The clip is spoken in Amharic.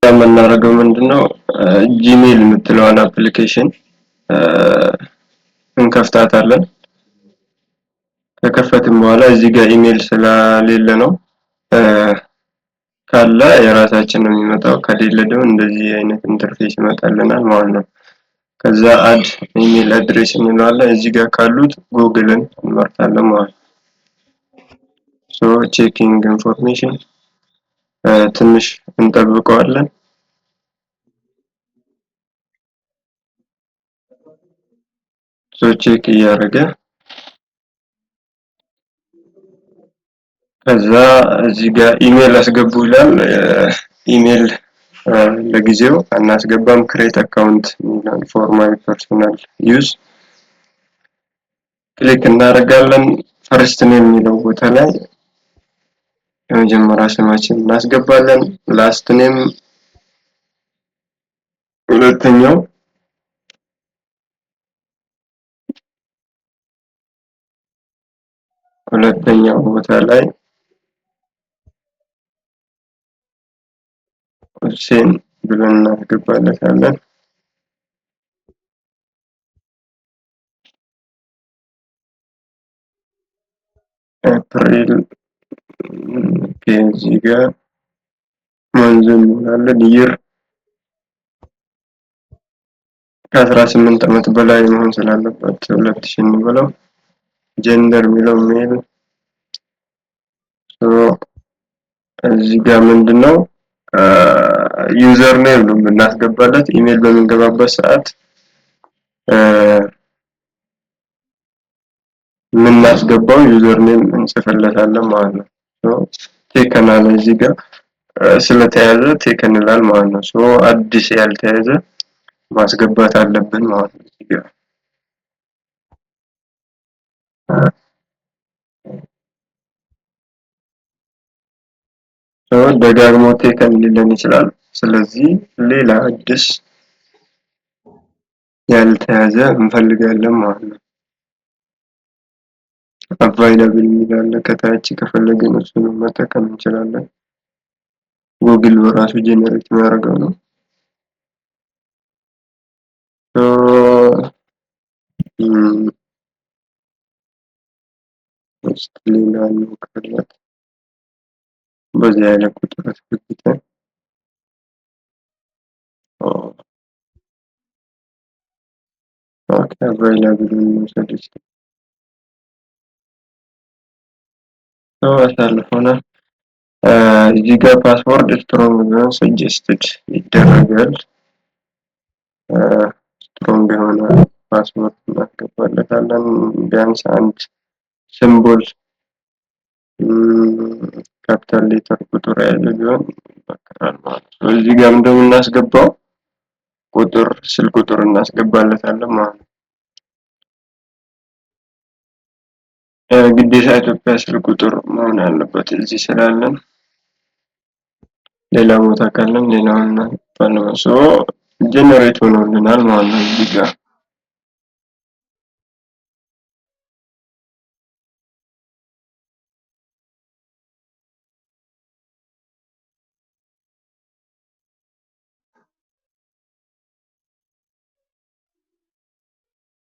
የምናደርገው ምንድነው? ጂሜል የምትለዋን አፕሊኬሽን እንከፍታታለን። ከከፈትን በኋላ እዚህ ጋር ኢሜል ስለሌለ ነው ካለ የራሳችን ነው የሚመጣው። ከሌለ ደግሞ እንደዚህ አይነት ኢንተርፌስ ይመጣልናል ማለት ነው። ከዛ አድ ኢሜል አድሬስ እንለዋለን። እዚህ ጋር ካሉት ጉግልን እንመርጣለን ማለት ነው። ቼኪንግ ኢንፎርሜሽን ትንሽ እንጠብቀዋለን። ቼክ እያደረገ ከዛ እዚህ ጋር ኢሜል አስገቡ ይላል። ኢሜል ለጊዜው አናስገባም። ክሬት አካውንት ይላል ፎር ማይ ፐርሰናል ዩዝ ክሊክ እናደርጋለን። ፈርስት ኔም የሚለው ቦታ ላይ የመጀመሪያ ስማችን እናስገባለን። ላስት ኔም ሁለተኛው ቦታ ላይ ሁሴን ብለን እናስገባለታለን። ኤፕሪል ከዚህ ጋር መንዝን እንላለን። ይር ከ18 ዓመት በላይ መሆን ስላለበት 2000 እንበለው። ጀንደር የሚለው ሜል እዚህ ጋር ምንድነው ዩዘር ኔም ነው የምናስገባለት። ኢሜል በምንገባበት ሰዓት የምናስገባው ዩዘር ኔም እንጽፍለታለን ማለት ነው። ቴከናል እዚህ ጋር ስለተያዘ ቴከን ይላል ማለት ነው። አዲስ ያልተያዘ ማስገባት አለብን ማለት ነው። እዚህ ጋር ደጋግሞ ቴከን ሊለን ይችላል። ስለዚህ ሌላ አዲስ ያልተያዘ እንፈልጋለን ማለት ነው። አቫይላብል የሚላል ከታች ከፈለግን እሱን መጠቀም እንችላለን። ጉግል በራሱ ጄነሬት የሚያደርገው ነው። ሌላ እንሞክርለት። በዚህ አይነት ቁጥር አስገብተን አቫይላብል እንውሰድ እስኪ አሳልፎናል። እዚህ ጋር ፓስወርድ ስትሮንግ ቢሆን ሰጀስትድ ይደረጋል። ስትሮንግ የሆነ ፓስወርድ እናስገባለታለን። ቢያንስ አንድ ሲምቦል ካፒታል ሌተር ቁጥር ያለ ቢሆን ይመከራል ማለት ነው። እዚህ ጋር እንደምናስገባው ቁጥር ስልክ ቁጥር እናስገባለታለን ማለት ነው። ግዴታ ኢትዮጵያ ስልክ ቁጥር መሆን አለበት። እዚህ ስላለን ሌላ ቦታ ካለን ሌላውን ጀነሬት ሆኖልናል ማለት ነው። እዚህ ጋር